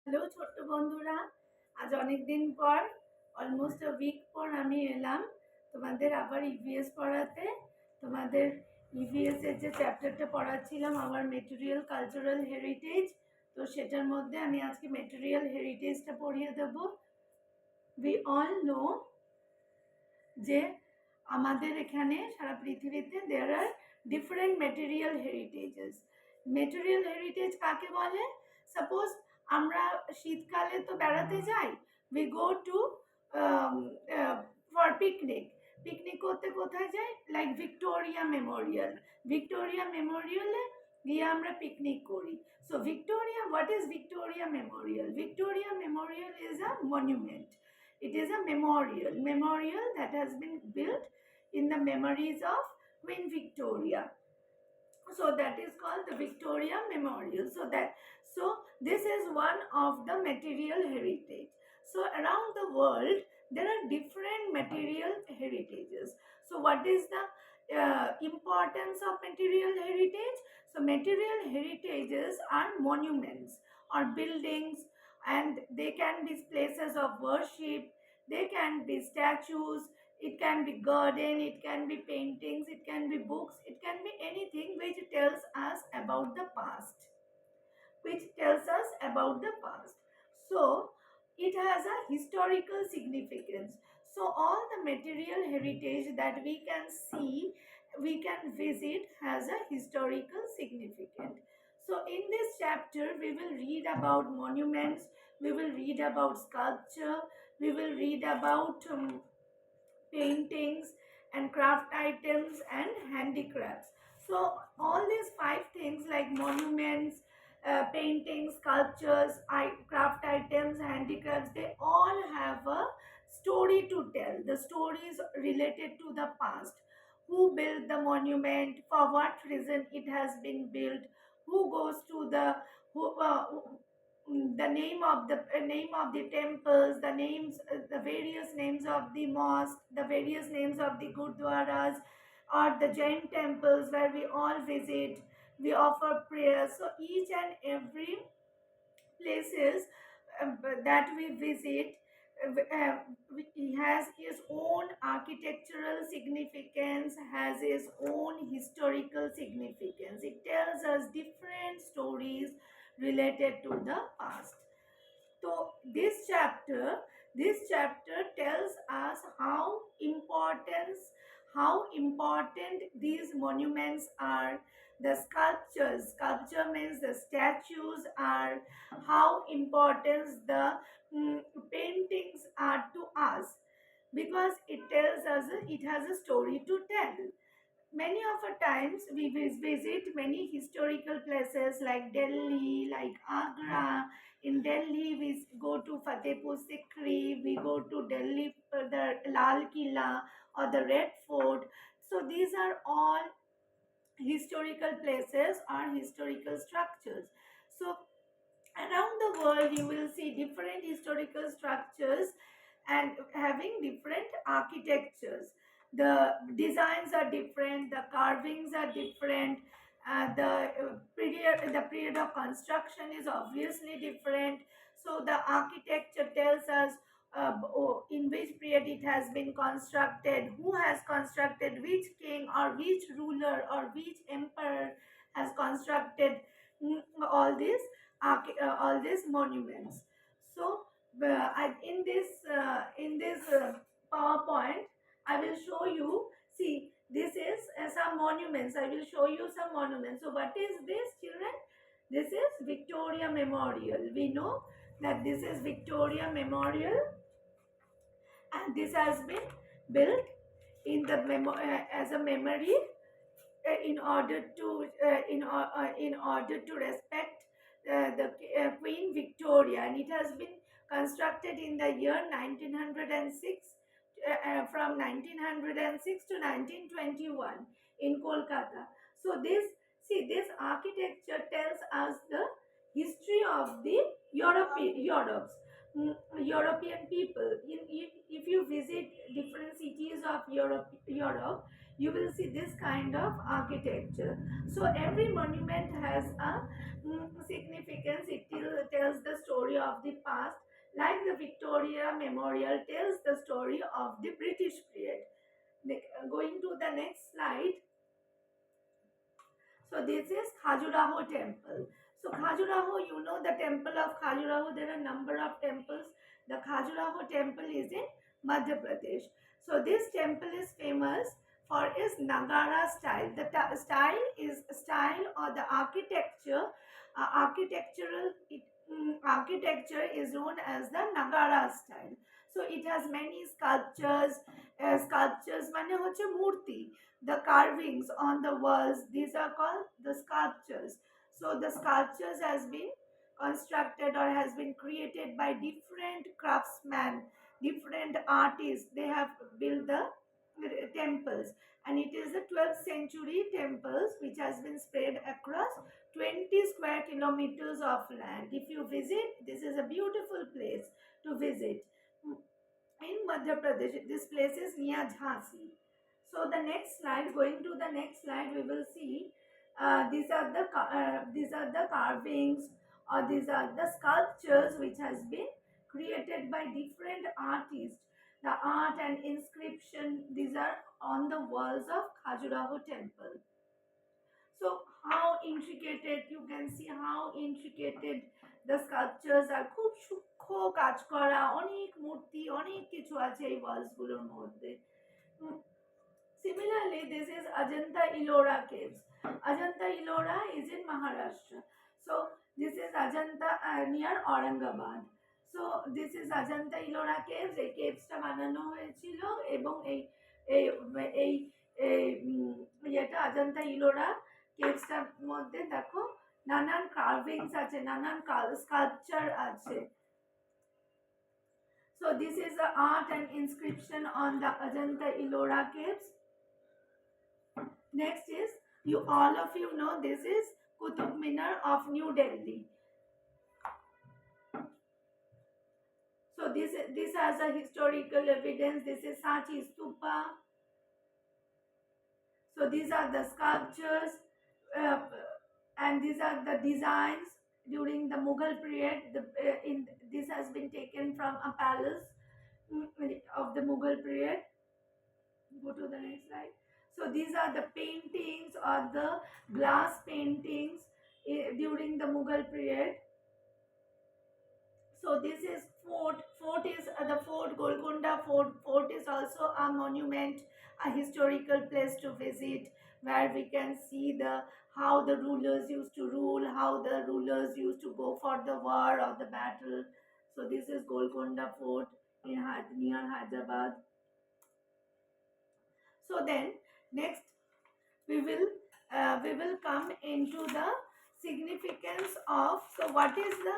Hello ছোট্ট বন্ধুরা, আজ অনেক দিন পর অলমোস্ট উইক পর আমি এলাম তোমাদের আবার ইভিএস পড়াতে। তোমাদের ইভিএস এর যে চ্যাপ্টারটা পড়াচ্ছিলাম আমার মেটেরিয়াল কালচারাল হেরিটেজ, তো সেটার মধ্যে আমি আজকে মেটেরিয়াল হেরিটেজটা পড়িয়ে দেব। উই অল নো যে আমাদের এখানে সারা পৃথিবীতে দেয়ার আর ডিফারেন্ট মেটেরিয়াল হেরিটেজেস। মেটেরিয়াল হেরিটেজ কাকে বলে? সাপোজ আমরা শীতকালে তো বেড়াতে যাই, we go to for picnic. Picnic করতে কোথায় যাই? Like Victoria Memorial. ভিক্টোরিয়া মেমোরিয়ালে গিয়ে আমরা পিকনিক করি। So Victoria, what is Victoria Memorial? Victoria Memorial is a monument. It is a memorial that has been built in the memories of Queen Victoria. So that is called the Victoria Memorial. So this is one of the material heritage. So around the world there are different material heritages. So what is the importance of material heritage? So material heritages are monuments or buildings, and they can be places of worship, they can be statues, it can be garden, it can be paintings, it can be books, it can be anything which tells us about the past. Which tells us about the past. So it has a historical significance. So all the material heritage that we can see, we can visit has a historical significance. So in this chapter, we will read about monuments, we will read about sculpture, we will read about paintings and craft items and handicrafts. So all these five things like monuments, paintings, sculptures, craft items, handicrafts, they all have a story to tell. The stories related to the past. Who built the monument? For what reason it has been built? Who goes to the name of the temples, the various names of the mosque, the various names of the gurdwaras or the Jain temples where we all visit, we offer prayers. So each and every places that we visit has its own architectural significance, has its own historical significance. It tells us different stories related to the past. So this chapter tells us how important these monuments are. The sculpture means the statues are, how important the paintings are to us, because it tells us it has a story to tell. Many of our times we visit many historical places like Delhi, like Agra. In Delhi, we go to Fatehpur Sikri, we go to Delhi for the Lal Killa or the Red Fort. So these are all historical places or historical structures. So around the world, you will see different historical structures and having different architectures. The designs are different, the carvings are different, the period of construction is obviously different. So the architecture tells us in which period it has been constructed, who has constructed, which king or which ruler or which emperor has constructed all these monuments. So in this PowerPoint, I will show you. See, this is some monuments. I will show you some monuments. So what is this, children? This is Victoria Memorial. We know that this is Victoria Memorial, and this has been built in the as a memory in order to respect the Queen Victoria, and it has been constructed in the year 1906, from 1906 to 1921 in Kolkata. So this architecture tells us the history of the European people. If you visit different cities of Europe, you will see this kind of architecture. So every monument has a significance. It tells the story of the past, like the Victoria Memorial tells the story of the British period. Going to the next slide. So this is Khajuraho temple. So Khajuraho, you know the temple of Khajuraho, there are a number of temples. The Khajuraho temple is in Madhya Pradesh. So this temple is famous for its Nagara style. The style or the architecture, architecture is known as the Nagara style. So it has many sculptures, মানে হচ্ছে মূর্তি, the carvings on the walls, these are called the sculptures. So the sculptures has been constructed or has been created by different craftsmen, different artists. They have built the temples, and it is the 12th century temples which has been spread across 20 square kilometers of land. If you visit, this is a beautiful place to visit in Madhya Pradesh. This place is near Jhansi. So the next slide, going to the next slide, we will see these are the carvings, or these are the sculptures which has been created by different artists. The art and inscription, these are on the walls of Khajuraho temple. So how intricate, you can see how intricate the sculptures are. খুব সূক্ষ্ম কাজ করা, অনেক মূর্তি, অনেক কিছু আছে এই ওয়ালস গুলোর মধ্যে। Similarly, this is Ajanta Ellora caves. Ajanta Ellora is in Maharashtra. So this is Ajanta near Aurangabad. So this is Ajanta Ellora caves. এই কেভসটা বানানো হয়েছিল এবং এই এই এই এটা অজন্তা ইলোরা কেভসটার মধ্যে দেখো নানান কার্ভিংস আছে, নানান স্কাল্পচার আছে. So this is the art and inscription on the Ajanta Ellora caves. Next is, you all of you know, this is Qutub Minar of New Delhi. So this has a historical evidence. This is Sanchi Stupa. So these are the sculptures, and these are the designs during the Mughal period. This has been taken from a palace of the Mughal period. Go to the next slide. So these are the paintings or the glass paintings during the Mughal period. So this is fort. Fort is the fort, Golconda Fort. Fort is also a monument, a historical place to visit, where we can see how the rulers used to rule, how the rulers used to go for the war or the battle. So this is Golconda Fort near Hyderabad. So then next we will come into the significance of, so what is the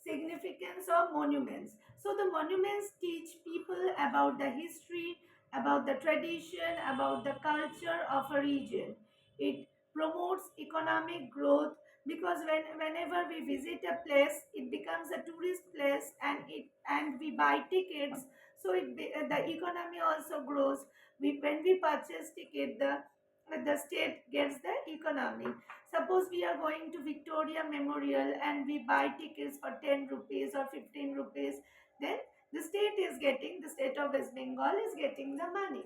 significance of monuments? So the monuments teach people about the history, about the tradition, about the culture of a region. It promotes economic growth, because whenever we visit a place, it becomes a tourist place, and we buy tickets, so the economy also grows. When we purchase ticket, the state gets the economy. Suppose we are going to Victoria Memorial and we buy tickets for 10 rupees or 15 rupees, then the state of West Bengal is getting the money.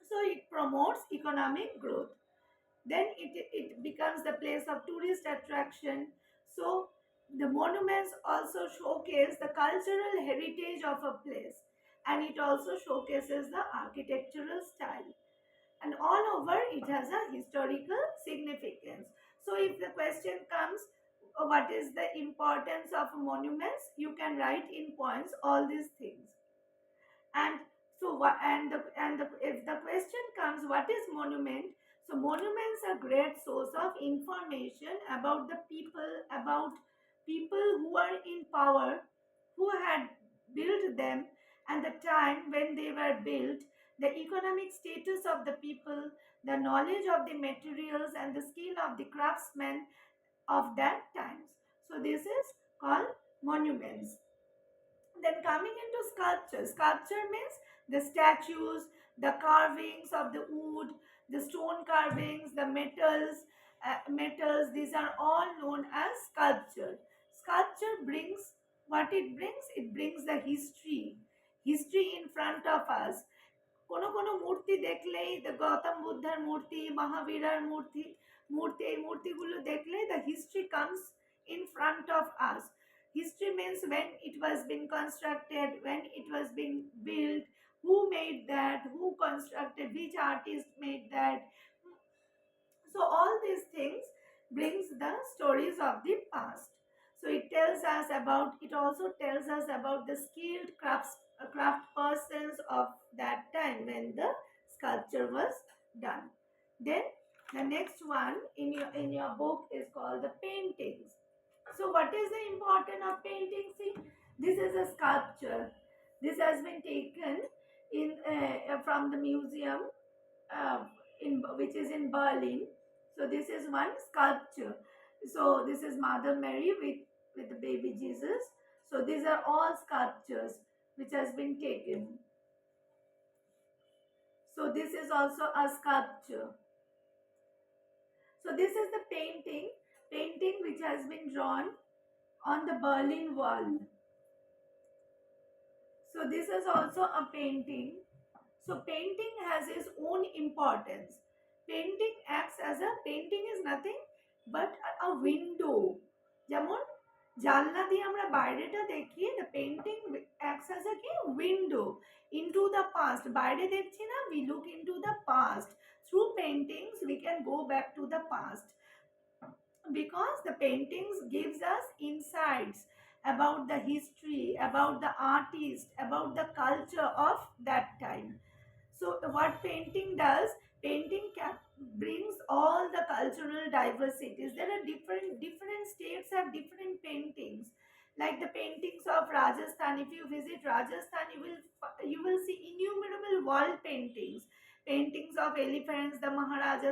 So it promotes economic growth. Then it becomes the place of tourist attraction. So the monuments also showcase the cultural heritage of a place, and it also showcases the architectural style, and all over it has a historical significance. So if the question comes, what is the importance of monuments, you can write in points all these things. And so what, if the question comes, what is monument? So monuments are great source of information about the about people who are in power, who had built them, and the time when they were built, the economic status of the people, the knowledge of the materials, and the skill of the craftsmen of that times. So this is called monuments. Then coming into sculpture, sculpture means the statues, the carvings of the wood, the stone carvings, the metals, these are all known as sculpture. Sculpture brings what it brings? It brings the history in front of us. কোনো কোনো মূর্তি দেখলেই গৌতম বুদ্ধার মূর্তি, মহাবীরার মূর্তি এই মূর্তিগুলো দেখলেই the history comes in front of us. History means when it was being constructed, when it was being built, who made that, who constructed, which artist made that. So all these things brings the stories of the past. So it also tells us about the skilled craft persons of that time when the sculpture was done. Then the next one in your book is called the paintings. So what is the importance of painting? See, this is a sculpture. This has been taken in from the museum in which is in Berlin. So this is one sculpture. So this is Mother Mary with the baby Jesus. So these are all sculptures which has been taken. So this is also a sculpture. So this is the painting which has been drawn on the Berlin Wall. So this is also a painting. So painting has its own importance. Painting is nothing but a window. যেমন জানলা দিয়ে আমরা বাইরেটা দেখি, the painting acts as a window into the past. বাইরে দেখছি না, we look into the past. Through paintings we can go back to the past, because the paintings gives us insights about the history, about the artist, about the culture of that time. So what painting does, brings all the cultural diversities. There are different states have different paintings. Like the paintings of Rajasthan, if you visit Rajasthan, you will see innumerable wall paintings of elephants, the Maharajas